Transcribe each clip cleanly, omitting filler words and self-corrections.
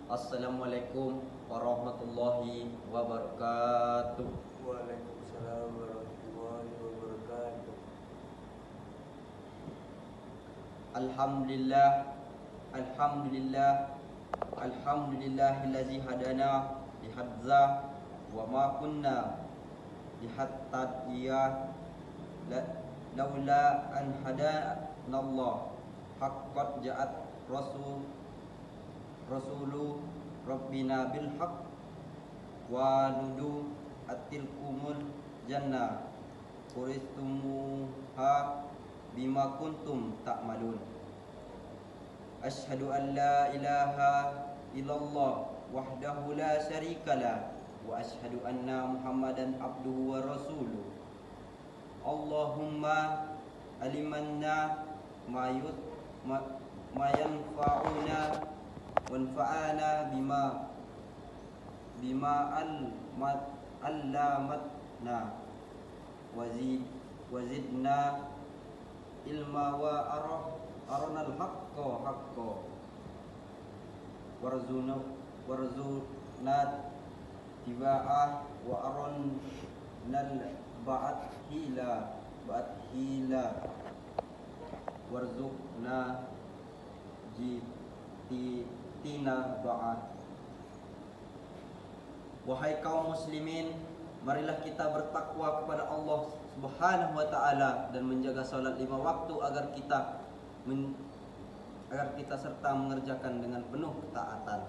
Assalamualaikum warahmatullahi wabarakatuh. Waalaikumsalam warahmatullahi wabarakatuh. Alhamdulillah, Alhamdulillah, Alhamdulillahillazi hadana lihadza wa ma kunna lihattadiya laula an hadanallah haqqad ja'at rasulu rabbina bil haqq wa nudu atilkumul jannah uristumuha bima kuntum ta'malun. Asyhadu an la ilaha illallah wahdahu la syarikalah wa asyhadu anna Muhammadan abduhu wa rasuluh. Allahumma alimanna ma yanfa'una wanfa'ana bima allamatna wazidna ilma wa aronal haqqa warzunat tiba'ah wa aronnal ba'at hila warzukna jitina ba'at. Wahai kaum muslimin, marilah kita bertakwa kepada Allah Subhanahu wa taala dan menjaga salat 5 waktu agar kita serta mengerjakan dengan penuh ketaatan.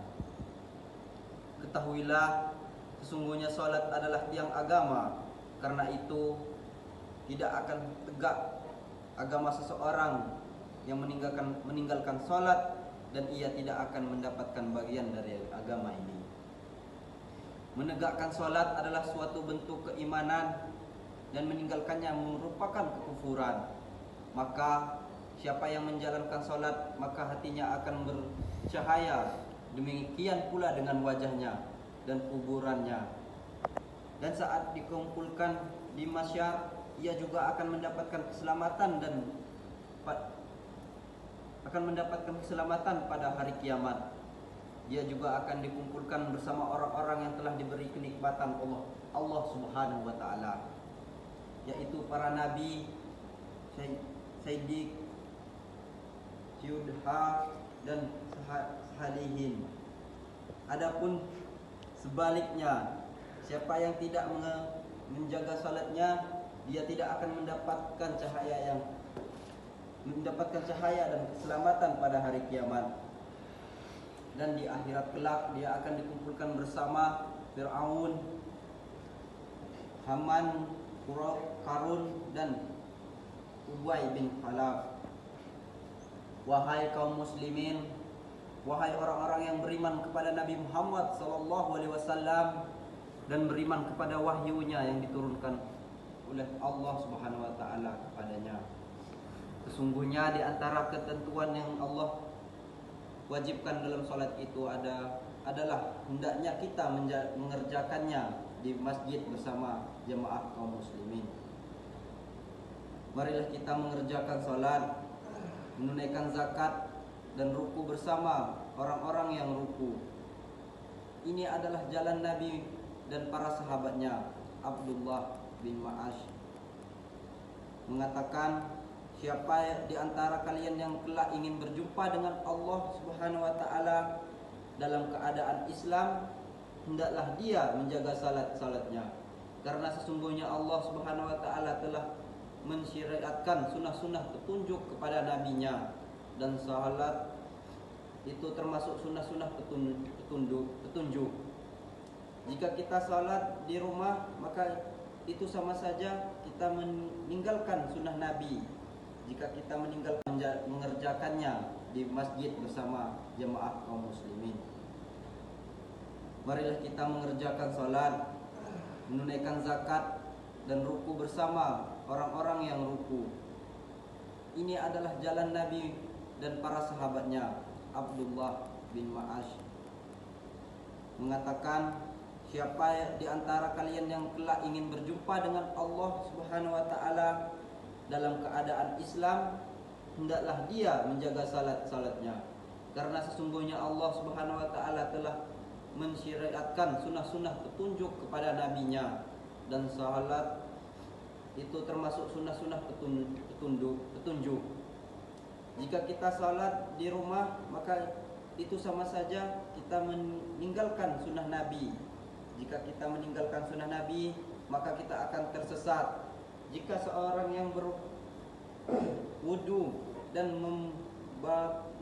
Ketahuilah, sesungguhnya salat adalah tiang agama. Karena itu tidak akan tegak agama seseorang yang meninggalkan salat dan ia tidak akan mendapatkan bagian dari agama ini. Menegakkan salat adalah suatu bentuk keimanan dan meninggalkannya merupakan kekufuran. Maka siapa yang menjalankan salat maka hatinya akan bercahaya, demikian pula dengan wajahnya dan kuburannya. Dan saat dikumpulkan di mahsyar, ia juga akan mendapatkan keselamatan pada hari kiamat. Dia juga akan dikumpulkan bersama orang-orang yang telah diberi kenikmatan Allah Subhanahu wa taala, yaitu para nabi, siddiq, syuhada dan salihin. Adapun sebaliknya, siapa yang tidak menjaga salatnya, dia tidak akan mendapatkan cahaya dan keselamatan pada hari kiamat. Dan di akhirat kelak dia akan dikumpulkan bersama Fir'aun, Haman, Qarun dan Ubay bin Khalaf. Wahai kaum muslimin, wahai orang-orang yang beriman kepada Nabi Muhammad SAW dan beriman kepada wahyunya yang diturunkan oleh Allah Subhanahu wa taala kepadanya. Sesungguhnya di antara ketentuan yang Allah wajibkan dalam salat itu adalah hendaknya kita mengerjakannya di masjid bersama jemaah kaum muslimin. Marilah kita mengerjakan salat, menunaikan zakat dan ruku bersama orang-orang yang ruku. Ini adalah jalan Nabi dan para sahabatnya. Abdullah bin Ma'ash mengatakan, siapa di antara kalian yang kelak ingin berjumpa dengan Allah Subhanahu wa taala dalam keadaan Islam, hendaklah dia menjaga salatnya. Karena sesungguhnya Allah Subhanahu wa taala telah mensyariatkan sunnah-sunnah petunjuk kepada nabinya, dan salat itu termasuk sunnah-sunnah petunjuk. Jika kita salat di rumah, maka itu sama saja kita meninggalkan sunnah Nabi. Jika kita mengerjakannya di masjid bersama jemaah kaum muslimin. Marilah kita mengerjakan salat, menunaikan zakat dan ruku bersama orang-orang yang ruku. Ini adalah jalan Nabi dan para sahabatnya. Abdullah bin Ma'ash mengatakan, siapa di antara kalian yang kelak ingin berjumpa dengan Allah Subhanahu wa taala dalam keadaan Islam, hendaklah dia menjaga salatnya. Karena sesungguhnya Allah Subhanahu wa taala telah mensyariatkan sunnah-sunnah petunjuk kepada nabinya, dan salat itu termasuk sunnah-sunnah petunjuk. Jika kita salat di rumah, maka itu sama saja kita meninggalkan sunnah Nabi. Jika kita meninggalkan sunnah Nabi, maka kita akan tersesat. Jika seorang yang berwudu dan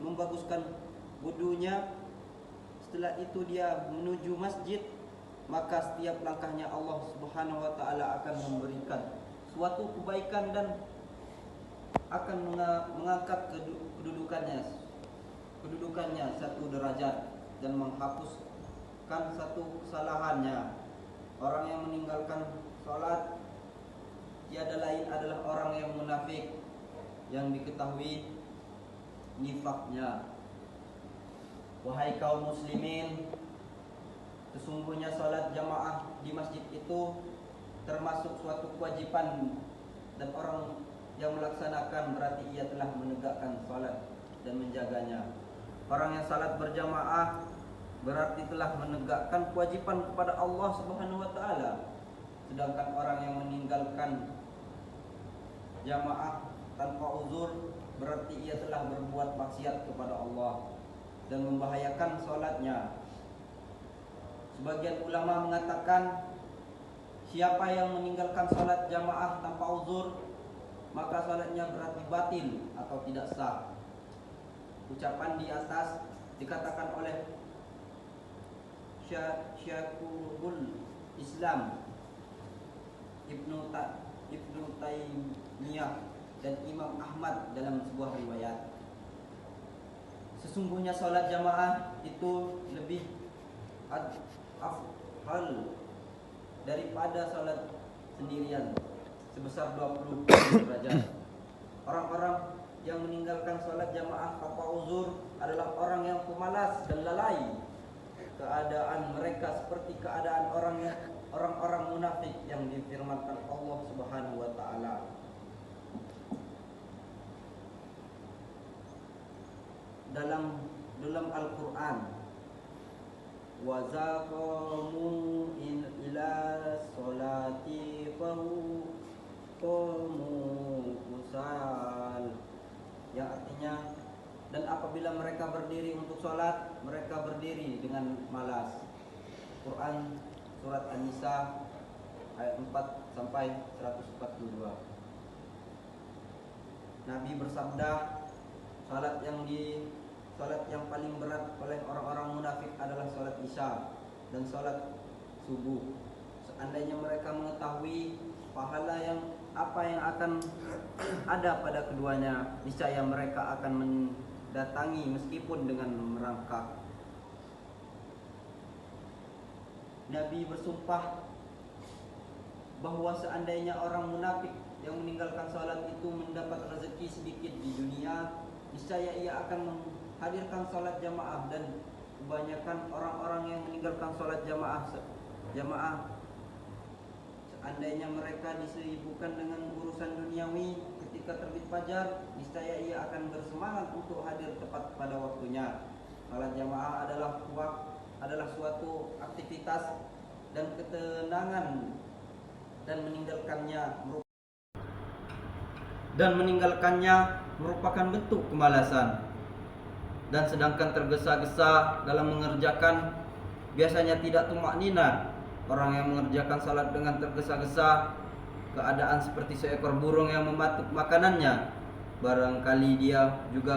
membaguskan wudunya, setelah itu dia menuju masjid, maka setiap langkahnya Allah Subhanahu wa taala akan memberikan suatu kebaikan dan akan mengangkat kedudukannya satu derajat dan menghapuskan satu kesalahannya. Orang yang meninggalkan sholat tiada lain adalah orang yang munafik, yang diketahui nifaknya. Wahai kaum muslimin, sesungguhnya sholat jamaah di masjid itu termasuk suatu kewajiban, dan orang yang melaksanakan berarti ia telah menegakkan sholat dan menjaganya. Orang yang salat berjamaah berarti telah menegakkan kewajiban kepada Allah Subhanahu wa taala. Sedangkan orang yang meninggalkan jamaah tanpa uzur berarti ia telah berbuat maksiat kepada Allah dan membahayakan salatnya. Sebagian ulama mengatakan siapa yang meninggalkan salat jamaah tanpa uzur, maka salatnya berarti batil atau tidak sah. Ucapan di atas dikatakan oleh Syekhul Islam Ibnu Taimiyah dan Imam Ahmad dalam sebuah riwayat. Sesungguhnya salat jamaah itu lebih afdal daripada salat sendirian sebesar 20 derajat. Orang-orang yang meninggalkan salat jamaah tanpa uzur adalah orang yang pemalas dan lalai. Keadaan mereka seperti keadaan orang-orang munafik yang difirmankan Allah Subhanahu wa taala. Dalam Al-Qur'an, wa zaqamu ila sholati qamu kusal, yang artinya, dan apabila mereka berdiri untuk sholat, mereka berdiri dengan malas. Quran surat An-Nisa ayat 4 sampai 142. Nabi bersabda, salat yang paling berat oleh orang-orang munafik adalah salat Isya dan salat subuh. Seandainya mereka mengetahui pahala apa yang akan ada pada keduanya, niscaya mereka akan mendatangi meskipun dengan merangkak. Nabi bersumpah bahwa seandainya orang munafik yang meninggalkan salat itu mendapat rezeki sedikit di dunia, niscaya ia akan menghadirkan salat jamaah, dan kebanyakan orang-orang yang meninggalkan salat jamaah seandainya mereka disibukkan dengan urusan duniawi, ketika terbit fajar, niscaya ia akan bersemangat untuk hadir tepat pada waktunya. Salat jamaah adalah suatu aktivitas dan ketenangan, dan meninggalkannya merupakan bentuk kemalasan. Dan sedangkan tergesa-gesa dalam mengerjakan biasanya tidak tumaknina. Orang yang mengerjakan salat dengan tergesa-gesa, keadaan seperti seekor burung yang mematuk makanannya. Barangkali dia juga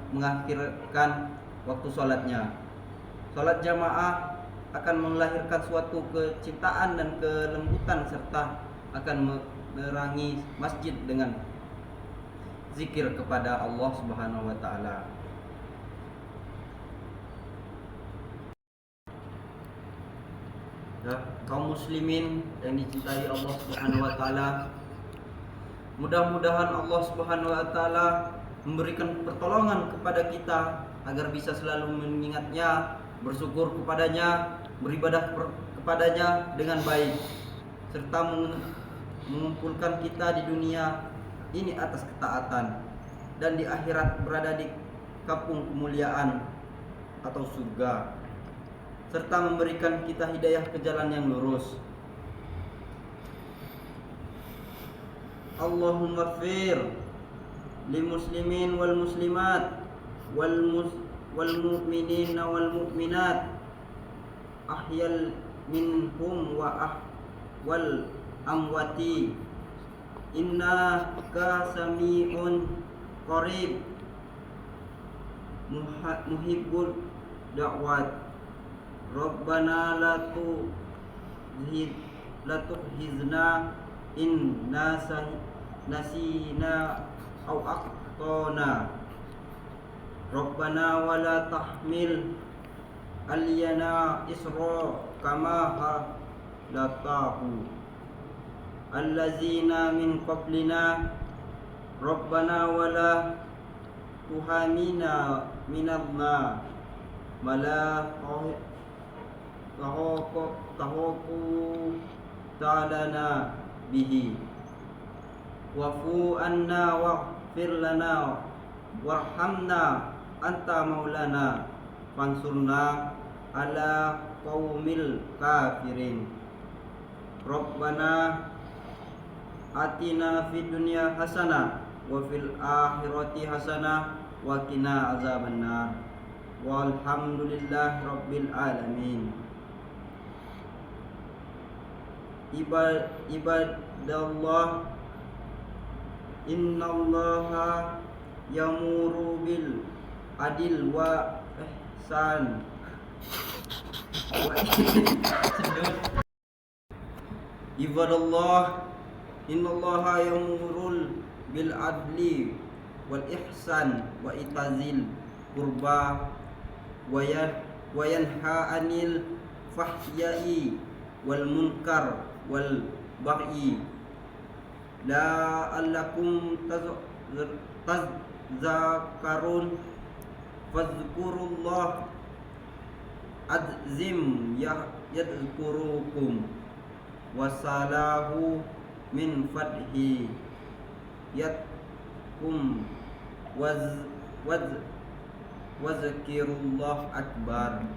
mengakhirkan waktu salatnya. Salat jamaah akan melahirkan suatu kecintaan dan kelembutan, serta akan menerangi masjid dengan zikir kepada Allah Subhanahu wa taala. Kaum muslimin yang dicintai Allah Subhanahu wa taala, mudah-mudahan Allah Subhanahu wa taala memberikan pertolongan kepada kita agar bisa selalu mengingatnya, bersyukur kepadanya, beribadah kepadanya dengan baik, serta mengumpulkan kita di dunia ini atas ketaatan, dan di akhirat berada di kampung kemuliaan atau surga, serta memberikan kita hidayah ke jalan yang lurus. Allahumma fir lil muslimin wal muslimat wal mu'minin wal mu'minat ahyal minhum wal amwati innaka sami'un qarib muhibbul da'wat. Rabbana la tuhizna in nasina aw akhtana. Rabbana wa la tahmil alyana isra kama halatahu allazina min qablina. Rabbana wa la tuhamina minallah mala tahoku ta'alana bihi wafu anna waghfir lana warhamna anta maulana fansurna ala qaumil kafirin. Rabbana atina fid dunya hasanah wa fil akhirati hasanah wa qina azabannar. Walhamdulillahi rabbil alamin. Ibadallah, innallaha yamuru bil adil wa ihsan Ibadallah, innallaha yamurul bil adli wal ihsan wa itazil qurba wa yanha anil fahsya'i wal munkar wal baghi la'allakum tadhakkarun. Fadhkurullah adzim yadhkurukum wasalahu min fadhi yatkum wazkirullah akbar.